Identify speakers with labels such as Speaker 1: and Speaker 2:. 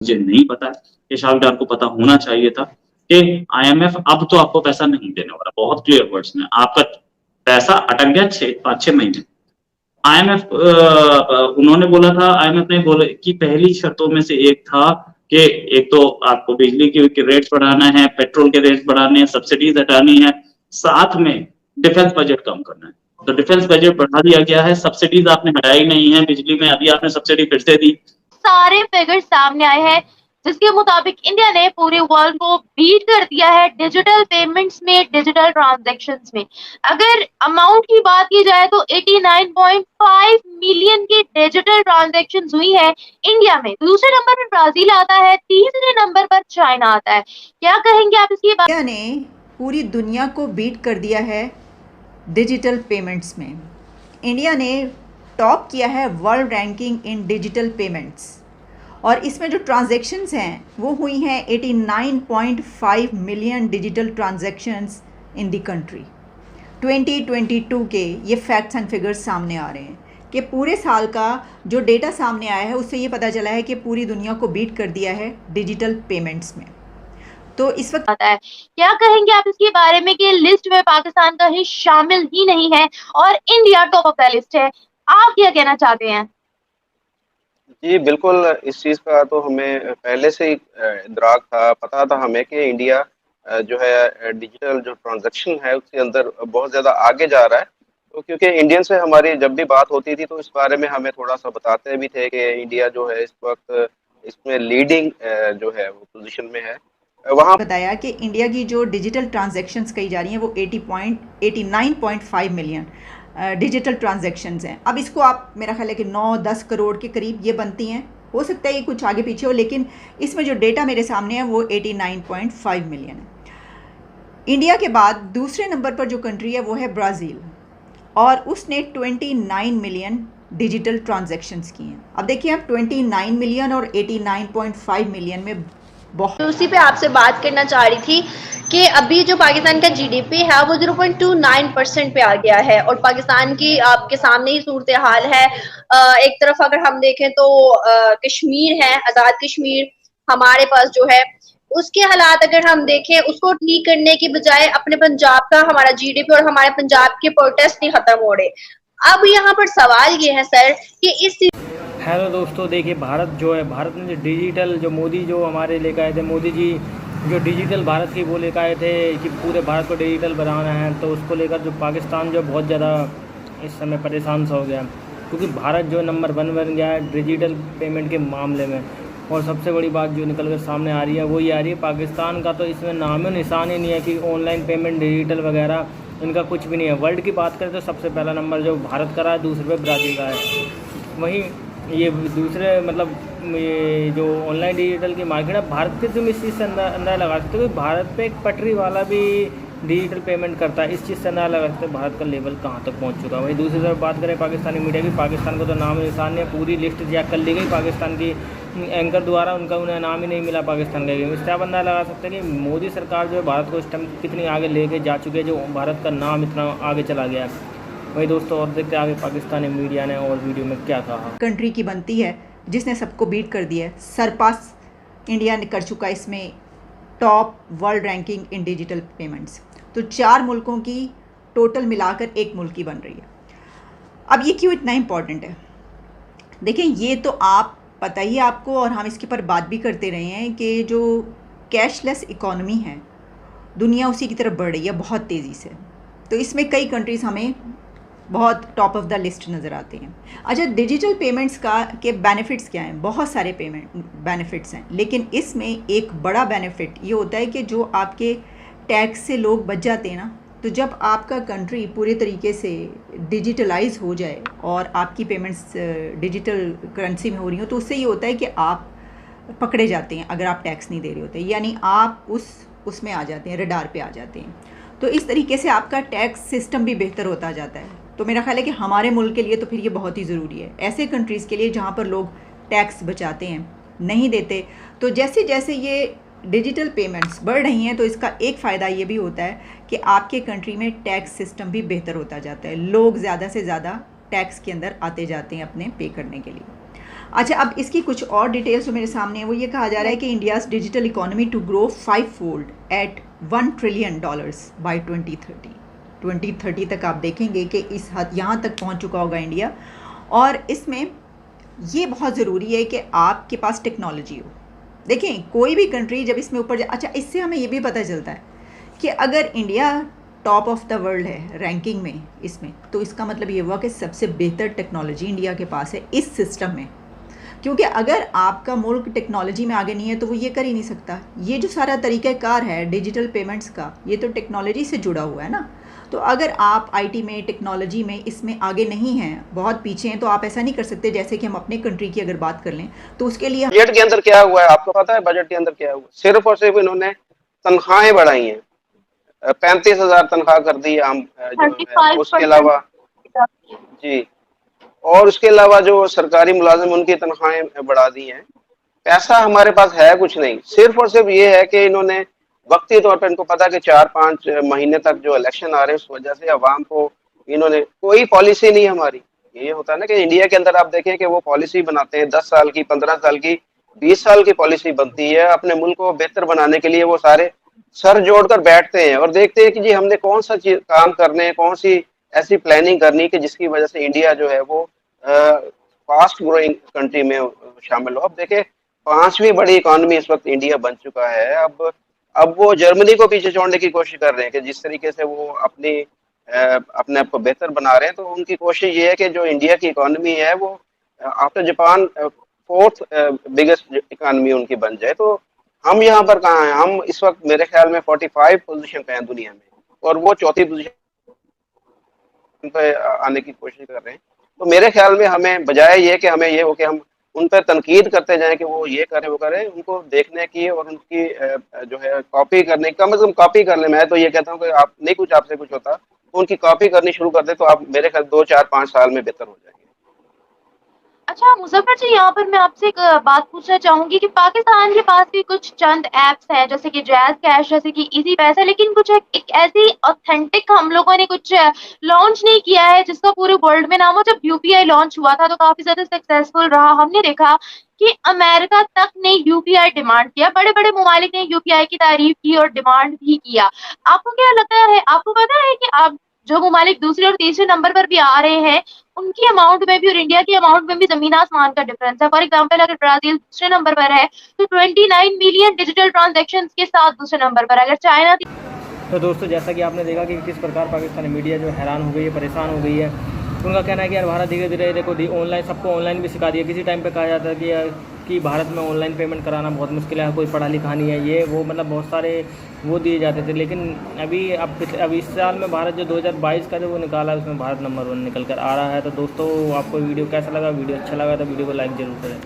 Speaker 1: मुझे नहीं पता है, ये शायद आपको पता होना चाहिए था कि आईएमएफ अब तो आपको पैसा नहीं देने वाला, बहुत क्लियर वर्ड्स में, आपका पैसा अटक गया 5-6 महीने। आईएमएफ उन्होंने बोला था, आईएमएफ ने बोला कि पहली शर्तों में से एक था कि एक तो आपको बिजली के रेट्स बढ़ाना है, पेट्रोल के रेट्स बढ़ाने हैं, सब्सिडीज हटानी है, साथ में डिफेंस बजट कम करना है। तो डिफेंस बजट बढ़ा दिया गया है, सब्सिडीज आपने हटाई नहीं है, बिजली में अभी आपने सब्सिडी फिर से दी।
Speaker 2: सारे फिगर सामने आए हैं जिसके मुताबिक इंडिया ने पूरे वर्ल्ड को बीट कर दिया है डिजिटल पेमेंट्स में, डिजिटल ट्रांजैक्शंस में। अगर अमाउंट की बात की जाए तो 89.5 मिलियन की डिजिटल ट्रांजैक्शंस हुई है इंडिया में। दूसरे नंबर पर ब्राजील आता है, तीसरे नंबर पर चाइना आता है। क्या कहेंगे आप इसकी बात?
Speaker 3: इंडिया ने पूरी दुनिया को बीट कर दिया है डिजिटल पेमेंट्स में। इंडिया ने टॉप किया है वर्ल्ड रैंकिंग इन डिजिटल पेमेंट्स, और इसमें जो ट्रांजैक्शंस हैं वो हुई हैं 89.5 million digital transactions in the country. 2022 के ये फैक्ट्स एंड फिगर्स सामने आ रहे हैं कि पूरे साल का जो डेटा सामने आया है उससे ये पता चला है कि पूरी दुनिया को बीट कर दिया है डिजिटल पेमेंट्स में। तो इस वक्त
Speaker 2: आता है, क्या कहेंगे आप इसके बारे में कि लिस्ट में पाकिस्तान कहीं शामिल ही नहीं है और India top of the list है? आप क्या कहना चाहते हैं?
Speaker 4: जी, बिल्कुल, इस चीज़ का तो हमें पहले से ही इदराक था, पता था हमें कि इंडिया जो है डिजिटल जो ट्रांज़ैक्शन है उसके अंदर बहुत ज़्यादा आगे जा रहा है। तो क्योंकि इंडियन से हमारी जब भी बात होती थी तो इस बारे में हमें थोड़ा-सा बताते भी थे कि इंडिया जो है इस वक़्त इसमें लीडिंग जो है वो पोज़ीशन में है। वहाँ
Speaker 3: बताया कि इंडिया की जो डिजिटल ट्रांजैक्शंस कही जा रही हैं वो 89.5 मिलियन डिजिटल ट्रांजैक्शंस हैं। अब इसको आप, मेरा ख्याल है कि 9-10 करोड़ के करीब ये बनती हैं, हो सकता है ये कुछ आगे पीछे हो, लेकिन इसमें जो डेटा मेरे सामने है वो 89.5 मिलियन है। इंडिया के बाद दूसरे नंबर पर जो कंट्री है वो है ब्राज़ील, और उसने 29 मिलियन डिजिटल ट्रांजैक्शंस की हैं। अब देखिए आप 29 मिलियन और 89.5 मिलियन में बहुत।
Speaker 5: उसी पे आपसे बात करना चाह रही थी कि अभी जो पाकिस्तान का जीडीपी है वो 0.29% पे आ गया है, और पाकिस्तान की आपके सामने ही सूरत हाल है। एक तरफ अगर हम देखें तो कश्मीर है, आज़ाद कश्मीर हमारे पास जो है, उसके हालात अगर हम देखें उसको ठीक करने की बजाय अपने पंजाब का हमारा जीडीपी और हमारे पंजाब के प्रोटेस्ट नहीं खत्म हो रहे। अब यहाँ पर सवाल ये है सर कि इस
Speaker 6: हेलो दोस्तों, देखिए भारत जो है, भारत में जो डिजिटल जो मोदी जो हमारे लेकर आए थे, मोदी जी जो डिजिटल भारत की वो लेकर आए थे कि पूरे भारत को डिजिटल बनाना है, तो उसको लेकर जो पाकिस्तान जो बहुत ज़्यादा इस समय परेशान सा हो गया, क्योंकि भारत जो नंबर 1 बन गया है डिजिटल पेमेंट के मामले में। और सबसे बड़ी बात जो निकल कर सामने आ रही है वो ये आ रही है, पाकिस्तान का तो इसमें नाम निशान ही नहीं है कि ऑनलाइन पेमेंट डिजिटल वगैरह इनका कुछ भी नहीं है। वर्ल्ड की बात करें तो सबसे पहला नंबर जो भारत का रहा है, दूसरे पे ब्राज़ील का है। वहीं ये दूसरे मतलब ये जो ऑनलाइन डिजिटल की मार्केट है, भारत के तुम इस चीज़ से अंदाज़ा लगा सकते हो कि भारत पे एक पटरी वाला भी डिजिटल पेमेंट करता है। इस चीज़ से अंदाज़ा लगा सकते हो भारत का लेवल कहाँ तक पहुँच चुका है। वहीं दूसरी तरफ बात करें पाकिस्तानी मीडिया की, पाकिस्तान को तो नाम निशान नहीं, पूरी लिस्ट चेक कर ली गई पाकिस्तान की एंकर द्वारा, उनका उन्हें नाम ही नहीं मिला पाकिस्तान का। इससे आप अंदाज़ा लगा सकते हैं कि मोदी सरकार जो है भारत को इस टाइम कितनी आगे लेके जा चुकी है, जो भारत का नाम इतना आगे चला गया है। वही दोस्तों, और देखते आगे पाकिस्तानी मीडिया ने और वीडियो में क्या कहा।
Speaker 3: कंट्री की बनती है जिसने सबको बीट कर दिया है, सरपास इंडिया ने कर चुका है इसमें टॉप वर्ल्ड रैंकिंग इन डिजिटल पेमेंट्स। तो 4 मुल्कों की टोटल मिलाकर एक मुल्क की बन रही है। अब ये क्यों इतना इम्पॉर्टेंट है? देखिए, ये तो आप पता ही आपको, और हम इसके ऊपर बात भी करते रहे हैं कि जो कैशलेस इकॉनमी है दुनिया उसी की तरफ बढ़ रही है बहुत तेज़ी से। तो इसमें कई कंट्रीज़ हमें बहुत टॉप ऑफ द लिस्ट नज़र आते हैं। अच्छा, डिजिटल पेमेंट्स के बेनिफिट्स क्या हैं? बहुत सारे बेनिफिट्स हैं, लेकिन इसमें एक बड़ा बेनिफिट ये होता है कि जो आपके टैक्स से लोग बच जाते हैं ना, तो जब आपका कंट्री पूरे तरीके से डिजिटलाइज हो जाए और आपकी पेमेंट्स डिजिटल करेंसी में हो रही हो, तो उससे ये होता है कि आप पकड़े जाते हैं अगर आप टैक्स नहीं दे रहे होते, यानी आप उसमें आ जाते हैं, रडार पे आ जाते हैं। तो इस तरीके से आपका टैक्स सिस्टम भी बेहतर होता जाता है। तो मेरा ख्याल है कि हमारे मुल्क के लिए तो फिर ये बहुत ही ज़रूरी है। ऐसे कंट्रीज़ के लिए जहाँ पर लोग टैक्स बचाते हैं, नहीं देते, तो जैसे जैसे ये डिजिटल पेमेंट्स बढ़ रही हैं तो इसका एक फ़ायदा ये भी होता है कि आपके कंट्री में टैक्स सिस्टम भी बेहतर होता जाता है। लोग ज़्यादा से ज़्यादा टैक्स के अंदर आते जाते हैं अपने पे करने के लिए। अच्छा, अब इसकी कुछ और डिटेल्स जो मेरे सामने है वो ये कहा जा रहा है कि India's digital economy to grow 5-fold at $1 trillion by 2030 तक आप देखेंगे कि इस हद यहाँ तक पहुँच चुका होगा इंडिया। और इसमें ये बहुत ज़रूरी है कि आपके पास टेक्नोलॉजी हो। देखें, कोई भी कंट्री जब इसमें ऊपर अच्छा, इससे हमें ये भी पता चलता है कि अगर India top of the world है रैंकिंग में इसमें, तो इसका मतलब ये हुआ कि सबसे बेहतर टेक्नोलॉजी इंडिया के पास है इस सिस्टम में। क्योंकि अगर आपका मुल्क टेक्नोलॉजी में आगे नहीं है तो वो ये कर ही नहीं सकता। ये जो सारा तरीक़ाकार है डिजिटल पेमेंट्स का, ये तो टेक्नोलॉजी से जुड़ा हुआ है ना। तो अगर आप आईटी में, टेक्नोलॉजी में, इसमें आगे नहीं हैं, बहुत पीछे हैं, तो आप ऐसा नहीं कर सकते। जैसे कि हम अपने कंट्री की अगर बात कर लें तो उसके लिए
Speaker 4: बजट के अंदर क्या हुआ है आपको पता है? बजट के अंदर क्या हुआ? सिर्फ और सिर्फ इन्होंने तनख्वाहें बढ़ाई हैं, 35,000 तनख्वाह कर दी आम जो है। उसके अलावा जी, और उसके अलावा जो सरकारी मुलाजिम उनकी तनख्वाहें बढ़ा दी हैं। पैसा हमारे पास है कुछ नहीं, सिर्फ और सिर्फ ये है कि इन्होंने वक्ती तौर पर, इनको पता कि 4-5 महीने तक जो इलेक्शन आ रहे हैं उस वजह से अवाम को इन्होंने, कोई पॉलिसी नहीं हमारी। ये होता है ना कि इंडिया के अंदर आप देखें कि वो पॉलिसी बनाते हैं 10 साल की, 15 साल की, 20 साल की पॉलिसी बनती है। अपने मुल्क को बेहतर बनाने के लिए वो सारे सर जोड़कर बैठते हैं और देखते हैं कि जी हमने कौन सा चीज काम करने हैं, कौन सी ऐसी प्लानिंग करनी कि जिसकी वजह से इंडिया जो है वो फास्ट ग्रोइंग कंट्री में शामिल हो। अब देखें, 5वीं बड़ी इकोनॉमी इस वक्त इंडिया बन चुका है। अब वो जर्मनी को पीछे छोड़ने की कोशिश कर रहे हैं कि जिस तरीके से वो अपने आप को बेहतर बना रहे हैं। तो उनकी कोशिश ये है कि जो इंडिया की इकोनॉमी है वो after Japan 4th biggest economy उनकी बन जाए। तो हम यहाँ पर कहाँ हैं? हम इस वक्त मेरे ख्याल में 45 पोजीशन पे हैं दुनिया में, और वो 4थी पोजीशन पे आने की कोशिश कर रहे हैं। तो मेरे ख्याल में हमें बजाय ये कि हमें ये हो कि हम उन पर तनकीद करते जाएं कि वो ये करें वो करें, उनको देखने की और उनकी जो है कॉपी करने, कम से कम कॉपी कर ले। मैं तो ये कहता हूँ कि आप नहीं कुछ आपसे कुछ होता तो उनकी कॉपी करनी शुरू कर दे, तो आप मेरे ख्याल 2-4-5 साल में बेहतर हो जाएंगे।
Speaker 2: अच्छा मुजफ्फर जी, यहाँ पर मैं आपसे एक बात पूछना चाहूंगी कि पाकिस्तान के पास भी कुछ चंद ऐप्स हैं जैसे कि जैज कैश, जैसे कि इजी पैसा, लेकिन कुछ एक ऐसी ऑथेंटिक हम लोगों ने कुछ लॉन्च नहीं किया है जिसका पूरे वर्ल्ड में नाम हो। जब यूपीआई लॉन्च हुआ था तो काफी ज्यादा सक्सेसफुल रहा। हमने देखा कि अमेरिका तक ने यूपीआई डिमांड किया, बड़े बड़े ममालिक ने यूपीआई की तारीफ की और डिमांड भी किया। आपको क्या लगता है, आपको पता है कि आप जो ममालिक दूसरे और तीसरे नंबर पर भी आ रहे हैं उनकी अमाउंट में भी और इंडिया की अमाउंट में भी जमीन आसमान का डिफरेंस है। फॉर एग्जांपल, अगर ब्राजील दूसरे नंबर पर है तो 29 मिलियन डिजिटल ट्रांजैक्शंस के साथ दूसरे नंबर पर, अगर चाइना।
Speaker 6: तो दोस्तों, जैसा कि आपने देखा कि किस प्रकार पाकिस्तानी मीडिया जो हैरान हो गई है, परेशान हो गई है। उनका कहना है कि यार भारत धीरे धीरे देखो ऑनलाइन, सबको ऑनलाइन भी सिखा दिया। किसी टाइम पे कहा जाता है कि भारत में ऑनलाइन पेमेंट कराना बहुत मुश्किल है, कोई पढ़ा लिखा नहीं है, ये वो, मतलब बहुत सारे वो दिए जाते थे। लेकिन अब इस साल में भारत जो 2022 का जो वो निकाला है उसमें भारत नंबर 1 निकल कर आ रहा है। तो दोस्तों, आपको वीडियो कैसा लगा? वीडियो अच्छा लगा तो वीडियो को लाइक जरूर करें।